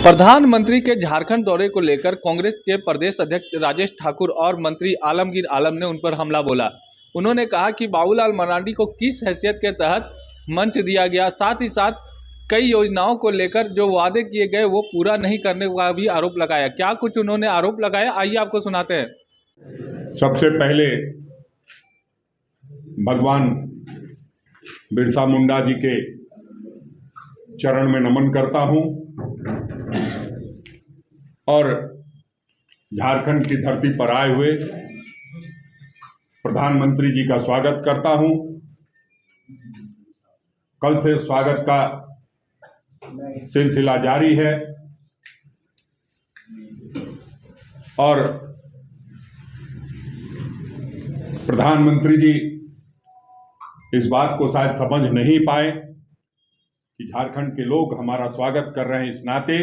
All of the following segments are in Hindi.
प्रधानमंत्री के झारखंड दौरे को लेकर कांग्रेस के प्रदेश अध्यक्ष राजेश ठाकुर और मंत्री आलमगीर आलम ने उन पर हमला बोला। उन्होंने कहा कि बाबूलाल मरांडी को किस हैसियत के तहत मंच दिया गया, साथ ही साथ कई योजनाओं को लेकर जो वादे किए गए वो पूरा नहीं करने का भी आरोप लगाया। क्या कुछ उन्होंने आरोप लगाया, आइए आपको सुनाते हैं। सबसे पहले भगवान बिरसा मुंडा जी के चरण में नमन करता हूं और झारखंड की धरती पर आए हुए प्रधानमंत्री जी का स्वागत करता हूं। कल से स्वागत का सिलसिला जारी है और प्रधानमंत्री जी इस बात को शायद समझ नहीं पाए कि झारखंड के लोग हमारा स्वागत कर रहे हैं इस नाते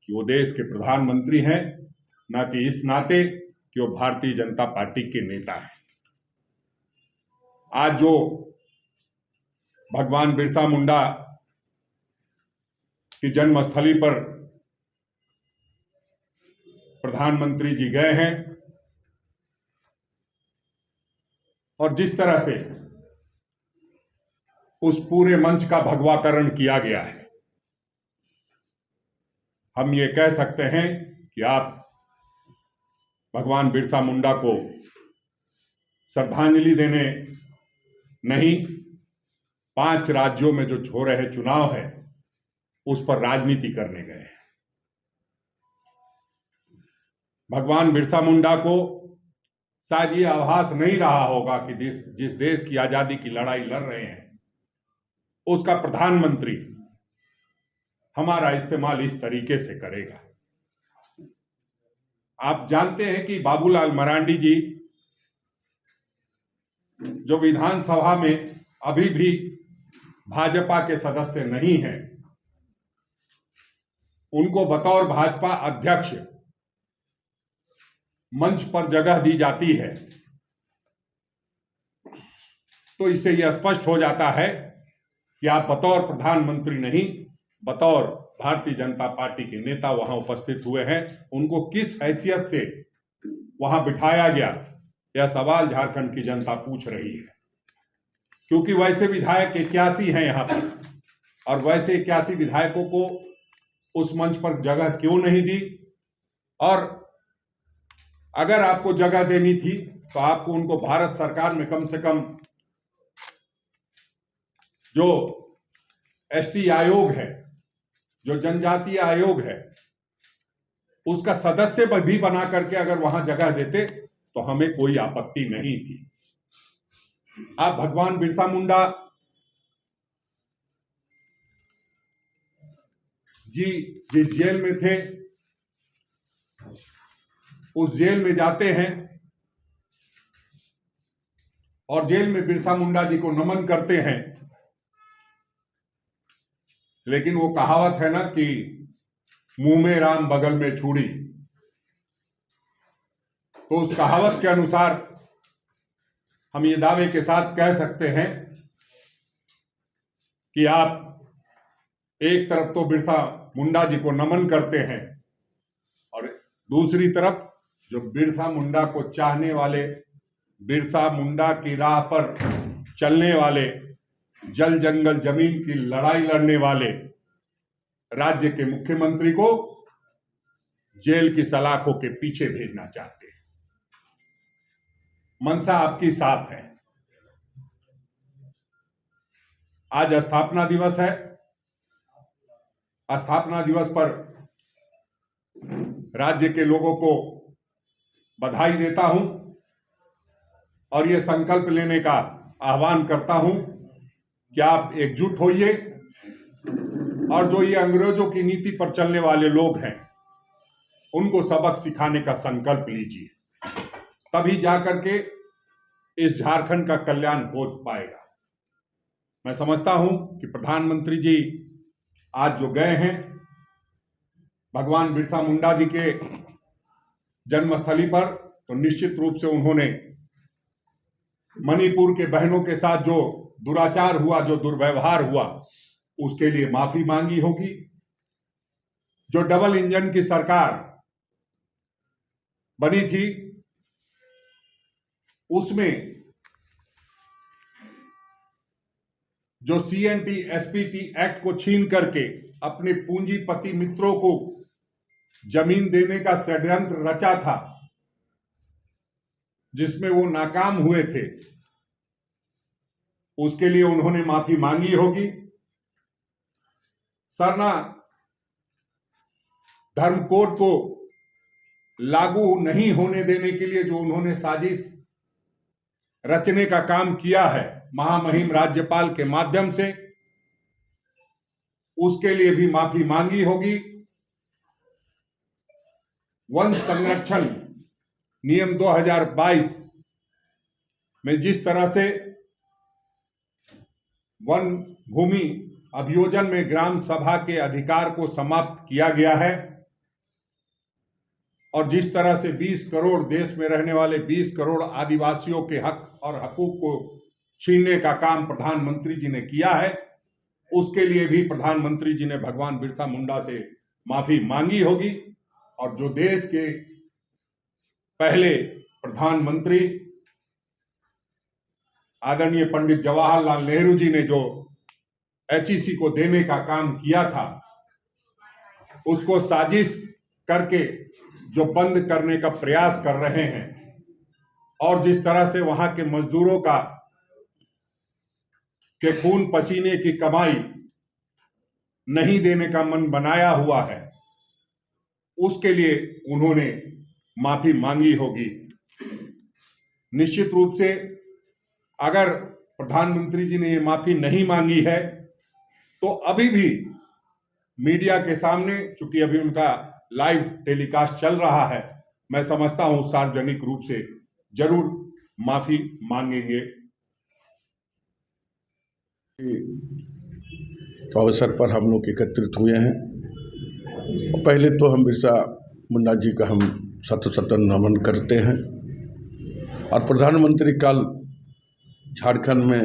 कि वो देश के प्रधानमंत्री हैं, ना कि इस नाते कि वो भारतीय जनता पार्टी के नेता हैं। आज जो भगवान बिरसा मुंडा की जन्मस्थली पर प्रधानमंत्री जी गए हैं और जिस तरह से उस पूरे मंच का भगवाकरण किया गया है, हम ये कह सकते हैं कि आप भगवान बिरसा मुंडा को श्रद्धांजलि देने नहीं, 5 राज्यों में जो हो रहे चुनाव है उस पर राजनीति करने गए हैं। भगवान बिरसा मुंडा को शायद ये आभास नहीं रहा होगा कि जिस देश की आजादी की लड़ाई लड़ रहे हैं उसका प्रधानमंत्री हमारा इस्तेमाल इस तरीके से करेगा। आप जानते हैं कि बाबूलाल मरांडी जी जो विधानसभा में अभी भी भाजपा के सदस्य नहीं हैं, उनको बतौर भाजपा अध्यक्ष मंच पर जगह दी जाती है, तो इससे यह स्पष्ट हो जाता है कि आप बतौर प्रधानमंत्री नहीं, बतौर भारतीय जनता पार्टी के नेता वहां उपस्थित हुए हैं। उनको किस हैसियत से वहां बिठाया गया, यह सवाल झारखंड की जनता पूछ रही है, क्योंकि वैसे विधायक 81 हैं यहां पर और वैसे 81 विधायकों को उस मंच पर जगह क्यों नहीं दी। और अगर आपको जगह देनी थी तो आपको उनको भारत सरकार में कम से कम जो एसटी आयोग है, जो जनजातीय आयोग है, उसका सदस्य भी बना करके अगर वहां जगह देते तो हमें कोई आपत्ति नहीं थी। आप भगवान बिरसा मुंडा जी जिस जेल में थे उस जेल में जाते हैं और जेल में बिरसा मुंडा जी को नमन करते हैं, लेकिन वो कहावत है ना कि मुंह में राम बगल में छुरी, तो उस कहावत के अनुसार हम ये दावे के साथ कह सकते हैं कि आप एक तरफ तो बिरसा मुंडा जी को नमन करते हैं और दूसरी तरफ जो बिरसा मुंडा को चाहने वाले, बिरसा मुंडा की राह पर चलने वाले, जल जंगल जमीन की लड़ाई लड़ने वाले राज्य के मुख्यमंत्री को जेल की सलाखों के पीछे भेजना चाहते हैं। मनसा आपकी साफ है। आज स्थापना दिवस है। स्थापना दिवस पर राज्य के लोगों को बधाई देता हूं और यह संकल्प लेने का आह्वान करता हूं कि आप एकजुट होइए और जो ये अंग्रेजों की नीति पर चलने वाले लोग हैं उनको सबक सिखाने का संकल्प लीजिए, तभी जाकर के इस झारखंड का कल्याण हो पाएगा। मैं समझता हूं कि प्रधानमंत्री जी आज जो गए हैं भगवान बिरसा मुंडा जी के जन्मस्थली पर, तो निश्चित रूप से उन्होंने मणिपुर के बहनों के साथ जो दुराचार हुआ, जो दुर्व्यवहार हुआ, उसके लिए माफी मांगी होगी जो डबल इंजन की सरकार बनी थी, उसमें जो CNT SPT एक्ट को छीन करके अपने पूंजीपति मित्रों को जमीन देने का षड्यंत्र रचा था, जिसमें वो नाकाम हुए थे, उसके लिए उन्होंने माफी मांगी होगी। सरना धर्म कोड को लागू नहीं होने देने के लिए जो उन्होंने साजिश रचने का काम किया है महामहिम राज्यपाल के माध्यम से, उसके लिए भी माफी मांगी होगी। वन संरक्षण नियम 2022 में जिस तरह से वन भूमि अभियोजन में ग्राम सभा के अधिकार को समाप्त किया गया है, और जिस तरह से 20 करोड़ देश में रहने वाले 20 करोड़ आदिवासियों के हक और हकूक को छीनने का काम प्रधानमंत्री जी ने किया है, उसके लिए भी प्रधानमंत्री जी ने भगवान बिरसा मुंडा से माफी मांगी होगी। और जो देश के पहले प्रधानमंत्री आदरणीय पंडित जवाहरलाल नेहरू जी ने जो HEC को देने का काम किया था, उसको साजिश करके जो बंद करने का प्रयास कर रहे हैं, और जिस तरह से वहां के मजदूरों के खून पसीने की कमाई नहीं देने का मन बनाया हुआ है, उसके लिए उन्होंने माफी मांगी होगी। निश्चित रूप से अगर प्रधानमंत्री जी ने ये माफी नहीं मांगी है, तो अभी भी मीडिया के सामने, चूंकि अभी उनका लाइव टेलीकास्ट चल रहा है, मैं समझता हूं सार्वजनिक रूप से जरूर माफी मांगेंगे। अवसर पर हम लोग एकत्रित हुए हैं। पहले तो हम बिरसा मुंडा जी का हम शत नमन करते हैं, और प्रधानमंत्री कल झारखंड में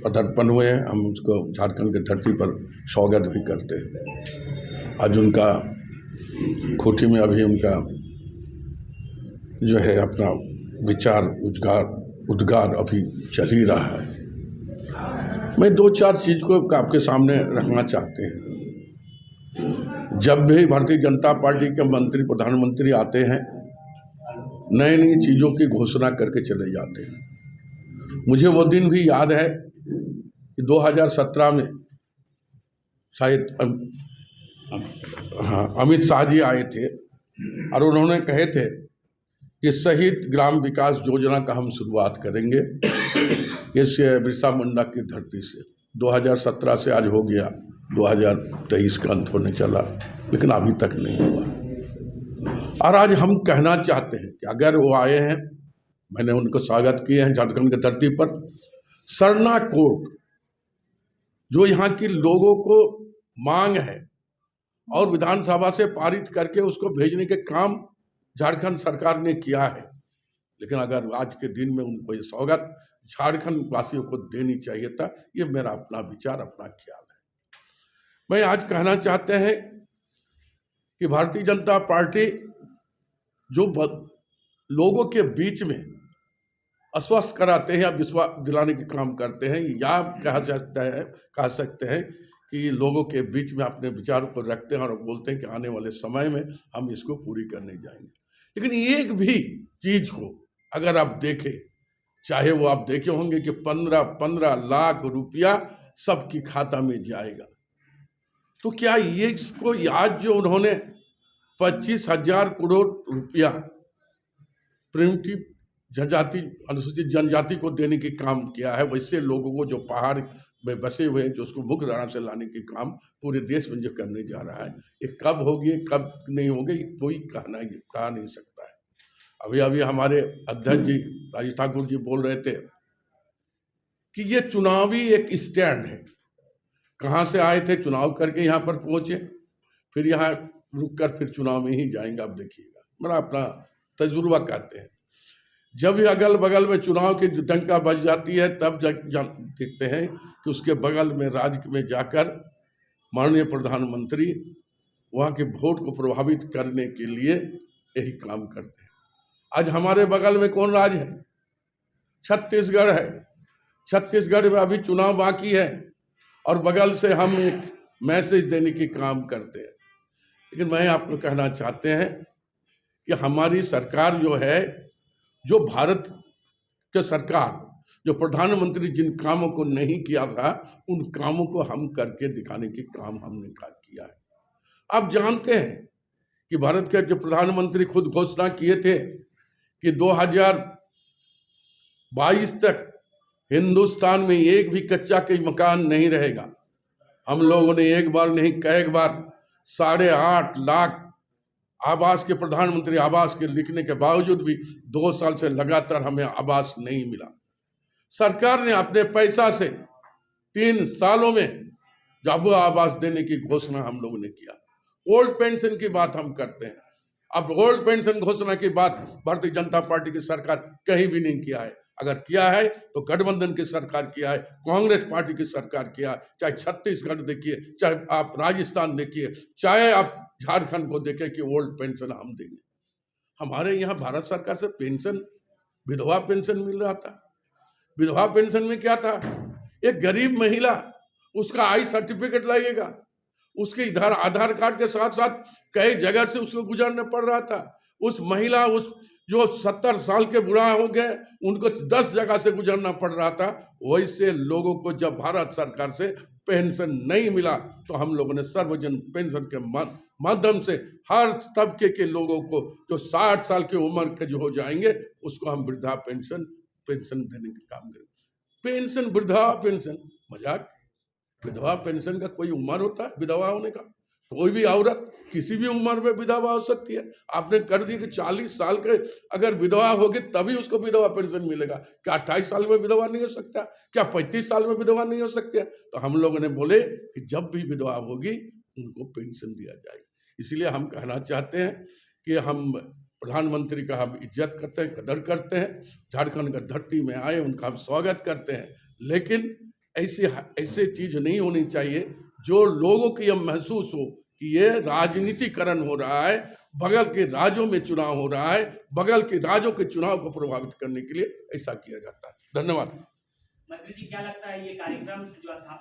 पदार्पण हुए हैं, हम उसको झारखंड की धरती पर स्वागत भी करते हैं। आज उनका खूंटी में अभी उनका जो है अपना विचार उद्गार अभी चल ही रहा है। मैं 2-4 चीज़ को आपके सामने रखना चाहते हैं। जब भी भारतीय जनता पार्टी के मंत्री प्रधानमंत्री आते हैं, नई नई चीज़ों की घोषणा करके चले जाते हैं। मुझे वो दिन भी याद है कि 2017 में शायद अमित शाह जी आए थे, और उन्होंने कहे थे कि शहीद ग्राम विकास योजना का हम शुरुआत करेंगे इस बिरसा मुंडा की धरती से। 2017 से आज हो गया 2023 का अंत होने चला, लेकिन अभी तक नहीं हुआ। और आज हम कहना चाहते हैं कि अगर वो आए हैं, मैंने उनको स्वागत किए हैं झारखंड की धरती पर, सरना कोड जो यहाँ के लोगों को मांग है और विधानसभा से पारित करके उसको भेजने के काम झारखंड सरकार ने किया है, लेकिन अगर आज के दिन में उनको ये सौगात झारखंड वासियों को देनी चाहिए था। ये मेरा अपना विचार, अपना ख्याल है। मैं आज कहना चाहते हैं कि भारतीय जनता पार्टी जो लोगों के बीच में आश्वस्त कराते हैं या विश्वास दिलाने के काम करते हैं, या कह सकते हैं कि लोगों के बीच में अपने विचारों को रखते हैं और बोलते हैं कि आने वाले समय में हम इसको पूरी करने जाएंगे। लेकिन एक भी चीज को अगर आप देखें, चाहे वो आप देखे होंगे कि 15 लाख रुपया सबकी खाता में जाएगा, तो क्या ये इसको आज जो उन्होंने 25,000 करोड़ रुपया प्रिमिटिव जनजाति अनुसूचित जनजाति को देने के काम किया है, वैसे लोगों को जो पहाड़ में बसे हुए हैं, जो उसको मुख्य धारा से लाने के काम पूरे देश में जो करने जा रहा है, ये कब होगी कब नहीं होगी कोई कहा नहीं सकता है। अभी हमारे अध्यक्ष जी राजेश ठाकुर जी बोल रहे थे कि ये चुनावी एक स्टैंड है। कहाँ से आए थे, चुनाव करके यहाँ पर पहुंचे, फिर यहाँ रुक कर फिर चुनाव में ही जाएंगे। आप देखिएगा, मेरा अपना तजुर्बा कहते हैं, जब भी अगल बगल में चुनाव की डंका बज जाती है, तब देखते हैं कि उसके बगल में राज्य में जाकर माननीय प्रधानमंत्री वहाँ के वोट को प्रभावित करने के लिए यही काम करते हैं। आज हमारे बगल में कौन राज है? छत्तीसगढ़ है। छत्तीसगढ़ में अभी चुनाव बाकी है और बगल से हम एक मैसेज देने की काम करते हैं। लेकिन मैं आपको कहना चाहते हैं कि हमारी सरकार जो है, जो भारत के सरकार, जो प्रधानमंत्री जिन कामों को नहीं किया था, उन कामों को हम करके दिखाने के काम हमने किया है। आप जानते हैं कि भारत के जो प्रधानमंत्री खुद घोषणा किए थे कि 2022 तक हिंदुस्तान में एक भी कच्चा के मकान नहीं रहेगा। हम लोगों ने एक बार नहीं कई बार 8.5 लाख आवास के प्रधानमंत्री आवास के लिखने के बावजूद भी 2 साल से लगातार हमें आवास नहीं मिला। सरकार ने अपने पैसा से 3 सालों में जब आवास देने की घोषणा हम लोगों ने किया। ओल्ड पेंशन की बात हम करते हैं। अब ओल्ड पेंशन घोषणा की बात भारतीय जनता पार्टी की सरकार कहीं भी नहीं किया है। अगर किया है तो गठबंधन की सरकार किया है, कांग्रेस पार्टी की सरकार किया, चाहे छत्तीसगढ़ देखिए, चाहे आप राजस्थान देखिए, चाहे आप झारखंड को देखें कि ओल्ड पेंशन हम देंगे। हमारे यहाँ भारत सरकार से पेंशन, विधवा पेंशन मिल रहा था। विधवा पेंशन में क्या था? एक गरीब महिला, उसका आई सर्टिफिकेट लगेगा, उसके इधर आधार कार्ड के साथ साथ कई जगह से उसको गुजरना पड़ रहा था। उस महिला, उस जो 70 साल के बुढ़ा हो गए, उनको 10 जगह से गुजरना पड़ रहा था। वैसे लोगों को जब भारत सरकार से पेंशन नहीं मिला तो हम लोगों ने सार्वजनिक पेंशन के माध्यम से हर तबके के लोगों को जो 60 साल की उम्र के जो हो जाएंगे, उसको हम वृद्धा पेंशन देने का काम करें। पेंशन, वृद्धा पेंशन, मजाक। विधवा पेंशन का कोई उम्र होता है विधवा होने का? कोई भी औरत किसी भी उम्र में विधवा हो सकती है। आपने कर दी कि 40 साल के अगर विधवा होगी तभी उसको विधवा पेंशन मिलेगा। क्या 28 साल में विधवा नहीं हो सकता? क्या 35 साल में विधवा नहीं हो सकती है? तो हम लोगों ने बोले कि जब भी विधवा होगी उनको पेंशन दिया जाएगा। इसलिए हम कहना चाहते हैं कि हम प्रधानमंत्री का हम इज्जत करते हैं, कदर करते हैं। झारखंड का धरती में आए, उनका हम स्वागत करते हैं। लेकिन ऐसे चीज नहीं होनी चाहिए जो लोगों को यह महसूस हो कि ये राजनीतिकरण हो रहा है, बगल के राज्यों में चुनाव हो रहा है, बगल के राज्यों के चुनाव को प्रभावित करने के लिए ऐसा किया जाता है। धन्यवाद। मंत्री जी, क्या लगता है ये कार्यक्रम जो स्थापना